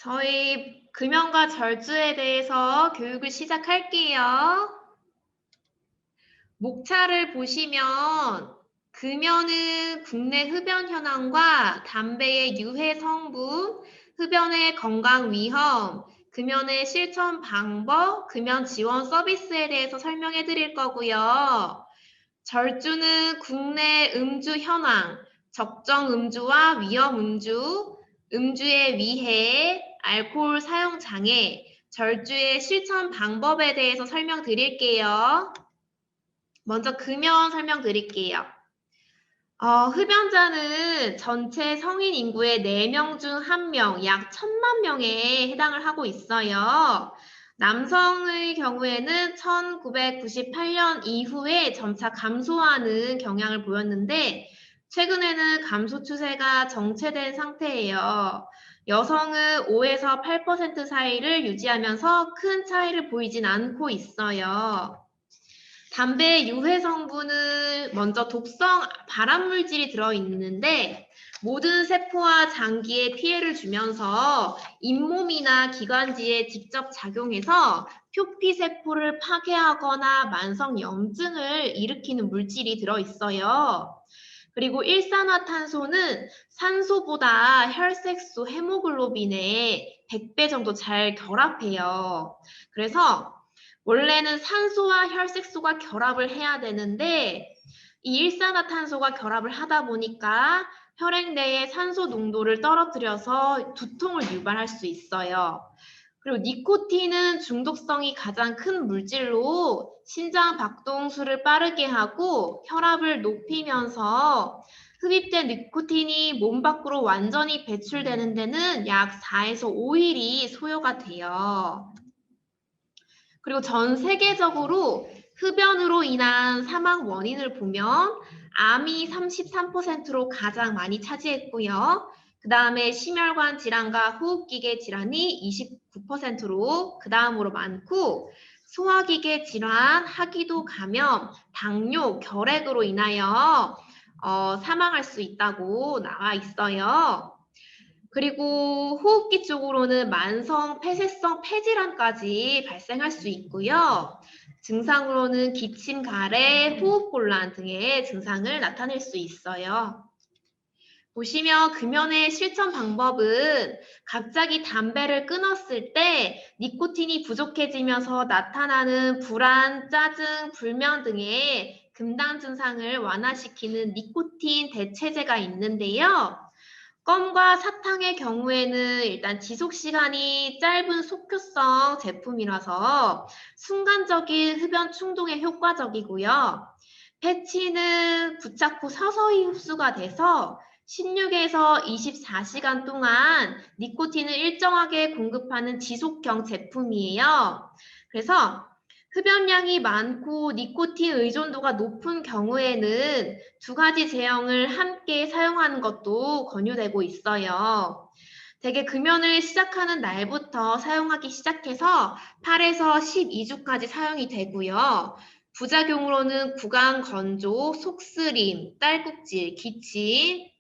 저희 금연과 절주에 대해서 교육을 시작할게요. 목차를 보시면 금연은 국내 흡연 현황과 담배의 유해 성분, 흡연의 건강 위험, 금연의 실천 방법, 금연 지원 서비스에 대해서 설명해 드릴 거고요. 절주는 국내 음주 현황, 적정 음주와 위험 음주, 음주의 위해, 알코올 사용 장애, 절주의 실천 방법에 대해서 설명드릴게요. 먼저 금연 설명드릴게요. 흡연자는 전체 성인 인구의 4명 중 1명, 약 1000만 명에 해당을 하고 있어요. 남성의 경우에는 1998년 이후에 점차 감소하는 경향을 보였는데 최근에는 감소 추세가 정체된 상태예요. 여성은 5에서 8% 사이를 유지하면서 큰 차이를 보이진 않고 있어요. 담배의 유해 성분은 먼저 독성 발암물질이 들어있는데 모든 세포와 장기에 피해를 주면서 잇몸이나 기관지에 직접 작용해서 표피세포를 파괴하거나 만성염증을 일으키는 물질이 들어있어요. 그리고 일산화탄소는 산소보다 혈색소 헤모글로빈의 100배 정도 잘 결합해요. 그래서 원래는 산소와 혈색소가 결합을 해야 되는데 이 일산화탄소가 결합을 하다 보니까 혈액 내의 산소 농도를 떨어뜨려서 두통을 유발할 수 있어요. 그리고 니코틴은 중독성이 가장 큰 물질로 심장 박동수를 빠르게 하고 혈압을 높이면서 흡입된 니코틴이 몸 밖으로 완전히 배출되는 데는 약 4에서 5일이 소요가 돼요. 그리고 전 세계적으로 흡연으로 인한 사망 원인을 보면 암이 33%로 가장 많이 차지했고요. 그 다음에 심혈관 질환과 호흡기계 질환이 29%로 그 다음으로 많고 소화기계 질환, 하기도 감염, 당뇨, 결핵으로 인하여 사망할 수 있다고 나와 있어요. 그리고 호흡기 쪽으로는 만성 폐쇄성 폐질환까지 발생할 수 있고요. 증상으로는 기침, 가래, 호흡곤란 등의 증상을 나타낼 수 있어요. 보시면 금연의 실천 방법은 갑자기 담배를 끊었을 때 니코틴이 부족해지면서 나타나는 불안, 짜증, 불면 등의 금단 증상을 완화시키는 니코틴 대체제가 있는데요. 껌과 사탕의 경우에는 일단 지속 시간이 짧은 속효성 제품이라서 순간적인 흡연 충동에 효과적이고요. 패치는 부착 후 서서히 흡수가 돼서 16에서 24시간 동안 니코틴을 일정하게 공급하는 지속형 제품이에요. 그래서 흡연량이 많고 니코틴 의존도가 높은 경우에는 두 가지 제형을 함께 사용하는 것도 권유되고 있어요. 대개 금연을 시작하는 날부터 사용하기 시작해서 8에서 12주까지 사용이 되고요. 부작용으로는 구강 건조, 속쓰림, 딸꾹질, 기침,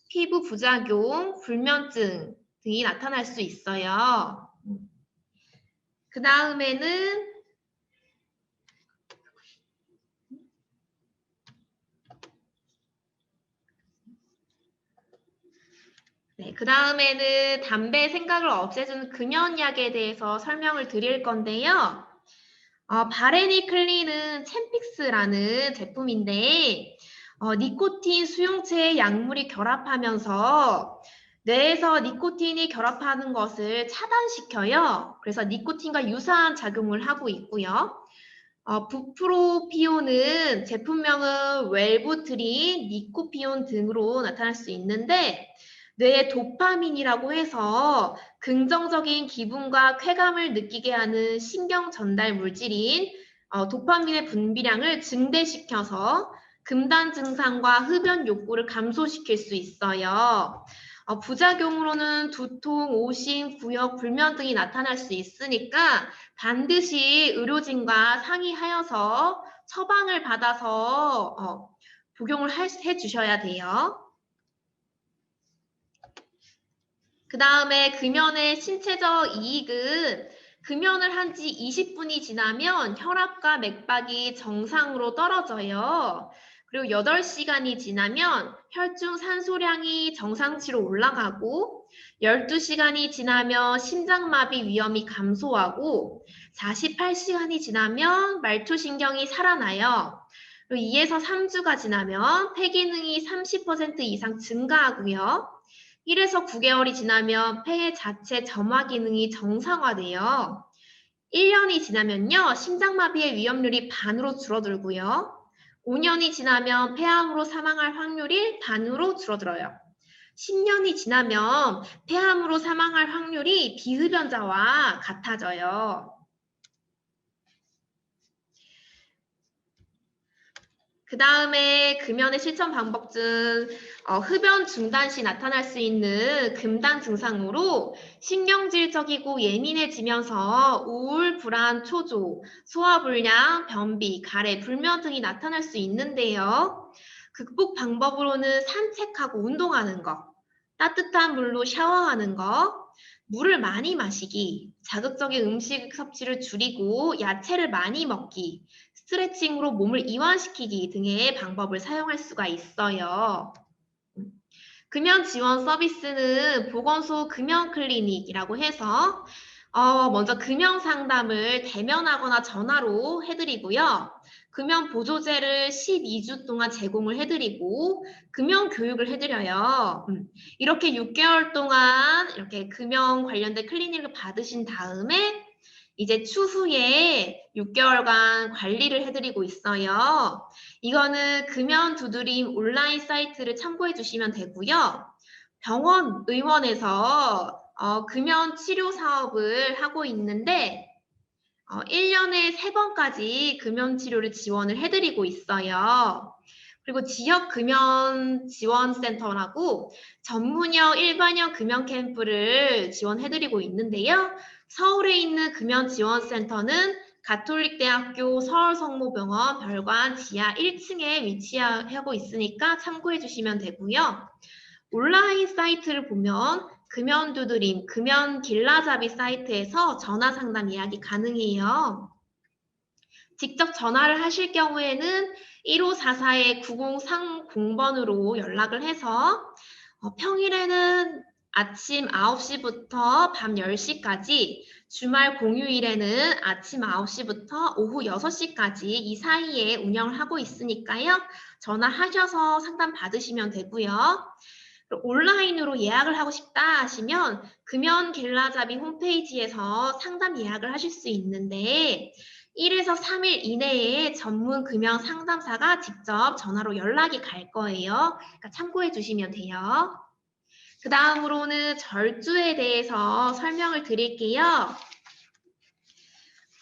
피부 부작용, 불면증 등이 나타날 수 있어요. 그 다음에는 그 다음에는 담배 생각을 없애주는 금연약에 대해서 설명을 드릴 건데요. 바레니클린은 챔픽스라는 제품인데 니코틴 수용체에 약물이 결합하면서 뇌에서 니코틴이 결합하는 것을 차단시켜요. 그래서 니코틴과 유사한 작용을 하고 있고요. 부프로피온은 제품명은 웰부트린, 니코피온 등으로 나타날 수 있는데 뇌의 도파민이라고 해서 긍정적인 기분과 쾌감을 느끼게 하는 신경 전달 물질인 도파민의 분비량을 증대시켜서 금단 증상과 흡연 욕구를 감소시킬 수 있어요. 부작용으로는 두통, 오심, 구역, 불면 등이 나타날 수 있으니까 반드시 의료진과 상의하여서 처방을 받아서 복용을 해 주셔야 돼요. 그 다음에 금연의 신체적 이익은 금연을 한 지 20분이 지나면 혈압과 맥박이 정상으로 떨어져요. 그리고 8시간이 지나면 혈중 산소량이 정상치로 올라가고 12시간이 지나면 심장마비 위험이 감소하고 48시간이 지나면 말초신경이 살아나요. 그리고 2에서 3주가 지나면 폐 기능이 30% 이상 증가하고요. 1에서 9개월이 지나면 폐의 자체 점화 기능이 정상화돼요. 1년이 지나면요, 심장마비의 위험률이 반으로 줄어들고요. 5년이 지나면 폐암으로 사망할 확률이 반으로 줄어들어요. 10년이 지나면 폐암으로 사망할 확률이 비흡연자와 같아져요. 그 다음에 금연의 실천 방법 중 흡연 중단 시 나타날 수 있는 금단 증상으로 신경질적이고 예민해지면서 우울, 불안, 초조, 소화불량, 변비, 가래, 불면 등이 나타날 수 있는데요. 극복 방법으로는 산책하고 운동하는 거, 따뜻한 물로 샤워하는 거, 물을 많이 마시기, 자극적인 음식 섭취를 줄이고 야채를 많이 먹기, 스트레칭으로 몸을 이완시키기 등의 방법을 사용할 수가 있어요. 금연 지원 서비스는 보건소 금연 클리닉이라고 해서 먼저 금연 상담을 대면하거나 전화로 해드리고요. 금연 보조제를 12주 동안 제공을 해드리고 금연 교육을 해드려요. 이렇게 6개월 동안 이렇게 금연 관련된 클리닉을 받으신 다음에 이제 추후에 6개월간 관리를 해드리고 있어요. 이거는 금연 두드림 온라인 사이트를 참고해 주시면 되고요. 병원, 의원에서 금연 치료 사업을 하고 있는데 1년에 3번까지 금연 치료를 지원을 해드리고 있어요. 그리고 지역 금연 지원센터라고 전문형 일반형 금연 캠프를 지원해드리고 있는데요. 서울에 있는 금연 지원센터는 가톨릭대학교 서울성모병원 별관 지하 1층에 위치하고 있으니까 참고해 주시면 되고요. 온라인 사이트를 보면 금연 두드림, 금연 길라잡이 사이트에서 전화 상담 예약이 가능해요. 직접 전화를 하실 경우에는 1544-9030번으로 연락을 해서 평일에는 아침 9시부터 밤 10시까지, 주말 공휴일에는 아침 9시부터 오후 6시까지 이 사이에 운영을 하고 있으니까요. 전화하셔서 상담 받으시면 되고요. 온라인으로 예약을 하고 싶다 하시면 금연 길라잡이 홈페이지에서 상담 예약을 하실 수 있는데 1에서 3일 이내에 전문 금연 상담사가 직접 전화로 연락이 갈 거예요. 그러니까 참고해 주시면 돼요. 그 다음으로는 절주에 대해서 설명을 드릴게요.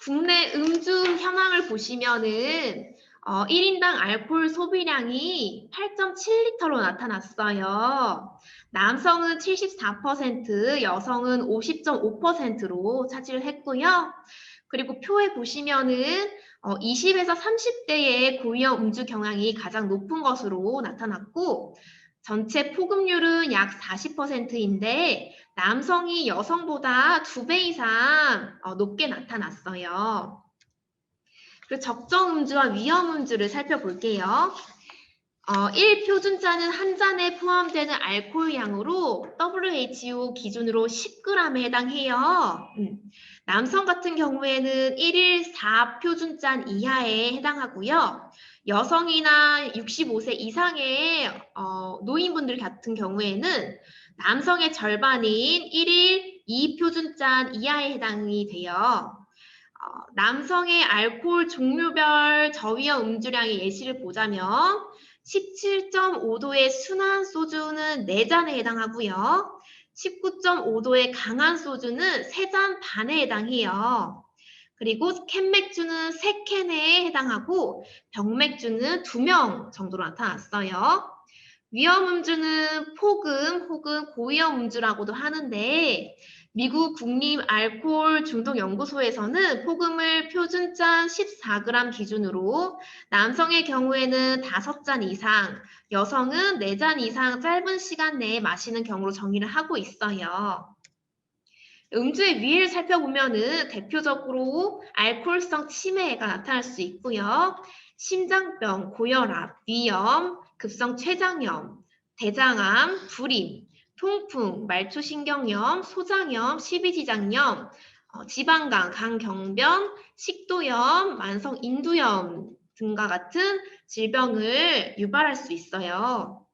국내 음주 현황을 보시면은 1인당 알코올 소비량이 8.7리터로 나타났어요. 남성은 74%, 여성은 50.5%로 차지를 했고요. 그리고 표에 보시면은 20에서 30대의 고위험 음주 경향이 가장 높은 것으로 나타났고 전체 포급률은 약 40%인데 남성이 여성보다 2배 이상 높게 나타났어요. 그리고 적정 음주와 위험 음주를 살펴볼게요. 1표준자는 한 잔에 포함되는 알코올 양으로 WHO 기준으로 10g에 해당해요. 남성 같은 경우에는 1일 4표준잔 이하에 해당하고요. 여성이나 65세 이상의 노인분들 같은 경우에는 남성의 절반인 1일 2표준잔 이하에 해당이 돼요. 남성의 알코올 종류별 저위험 음주량의 예시를 보자면 17.5도의 순한 소주는 4잔에 해당하고요. 19.5도의 강한 소주는 3잔 반에 해당해요. 그리고 캔맥주는 3캔에 해당하고 병맥주는 2명 정도로 나타났어요. 위험 음주는 폭음 혹은 고위험 음주라고도 하는데 미국 국립 알코올 중독 연구소에서는 폭음을 표준잔 14g 기준으로 남성의 경우에는 5잔 이상, 여성은 4잔 이상 짧은 시간 내에 마시는 경우로 정의를 하고 있어요. 음주의 위해를 살펴보면은 대표적으로 알코올성 치매가 나타날 수 있고요. 심장병, 고혈압, 위염, 급성 췌장염, 대장암, 불임, 통풍, 말초신경염, 소장염, 십이지장염, 지방간, 간경변, 식도염, 만성 인두염 등과 같은 질병을 유발할 수 있어요.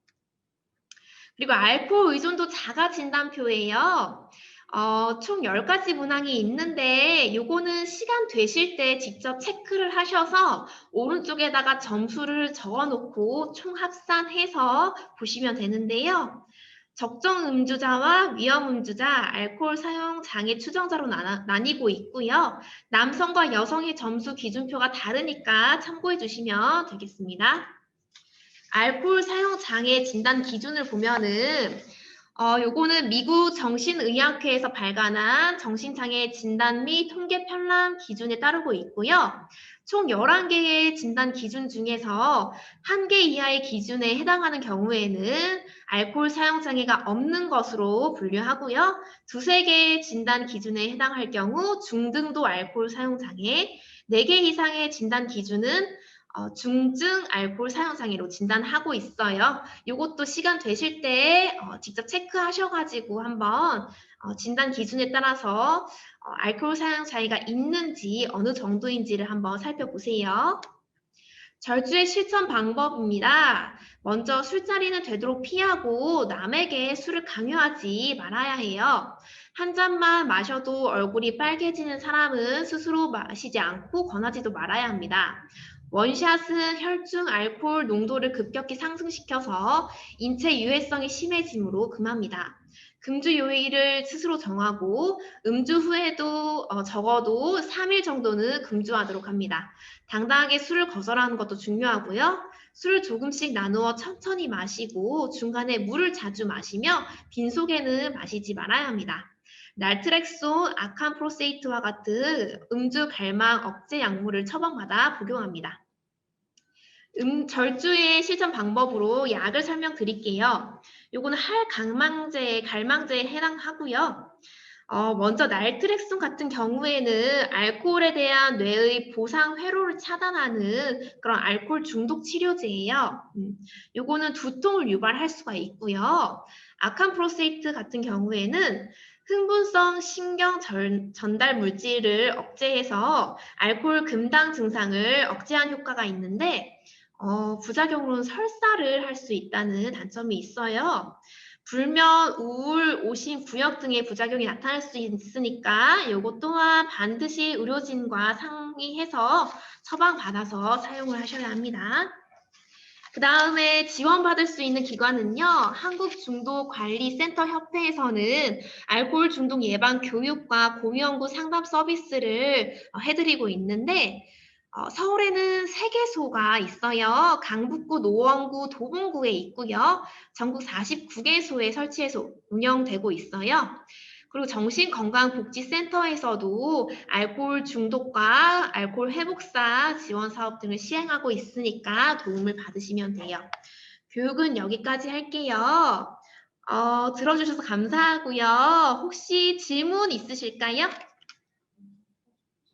그리고 알코올 의존도 자가 진단표예요. 총 10가지 문항이 있는데 요거는 시간 되실 때 직접 체크를 하셔서 오른쪽에다가 점수를 적어놓고 총 합산해서 보시면 되는데요. 적정 음주자와 위험 음주자, 알코올 사용 장애 추정자로 나뉘고 있고요. 남성과 여성의 점수 기준표가 다르니까 참고해 주시면 되겠습니다. 알코올 사용 장애 진단 기준을 보면은 요거는 미국 정신의학회에서 발간한 정신장애 진단 및 통계 편람 기준에 따르고 있고요. 총 11개의 진단 기준 중에서 1개 이하의 기준에 해당하는 경우에는 알코올 사용 장애가 없는 것으로 분류하고요. 2~3개의 진단 기준에 해당할 경우 중등도 알코올 사용 장애, 4개 이상의 진단 기준은 중증 알코올 사용 장애로 진단하고 있어요. 이것도 시간 되실 때 직접 체크하셔가지고 한번 진단 기준에 따라서 알코올 사용 장애가 있는지 어느 정도인지를 한번 살펴보세요. 절주의 실천 방법입니다. 먼저 술자리는 되도록 피하고 남에게 술을 강요하지 말아야 해요. 한 잔만 마셔도 얼굴이 빨개지는 사람은 스스로 마시지 않고 권하지도 말아야 합니다. 원샷은 혈중 알코올 농도를 급격히 상승시켜서 인체 유해성이 심해지므로 금합니다. 금주 요일을 스스로 정하고 음주 후에도 적어도 3일 정도는 금주하도록 합니다. 당당하게 술을 거절하는 것도 중요하고요. 술을 조금씩 나누어 천천히 마시고 중간에 물을 자주 마시며 빈속에는 마시지 말아야 합니다. 날트렉손, 아캄프로세이트와 같은 음주 갈망 억제 약물을 처방받아 복용합니다. 절주의 실천 방법으로 약을 설명드릴게요. 요거는 갈망제에 해당하고요. 먼저 날트렉손 같은 경우에는 알코올에 대한 뇌의 보상 회로를 차단하는 그런 알코올 중독 치료제예요. 요거는 두통을 유발할 수가 있고요. 아캄프로세이트 같은 경우에는 흥분성 신경 전달 물질을 억제해서 알코올 금당 증상을 억제한 효과가 있는데 부작용으로는 설사를 할 수 있다는 단점이 있어요. 불면, 우울, 오심, 구역 등의 부작용이 나타날 수 있으니까 이것 또한 반드시 의료진과 상의해서 처방받아서 사용을 하셔야 합니다. 그 다음에 지원받을 수 있는 기관은요. 한국중독관리센터협회에서는 알코올 중독 예방 교육과 고위험군 상담 서비스를 해드리고 있는데 서울에는 3개소가 있어요. 강북구, 노원구, 도봉구에 있고요. 전국 49개소에 설치해서 운영되고 있어요. 그리고 정신건강복지센터에서도 알코올 중독과 알코올 회복사 지원 사업 등을 시행하고 있으니까 도움을 받으시면 돼요. 교육은 여기까지 할게요. 들어주셔서 감사하고요. 혹시 질문 있으실까요?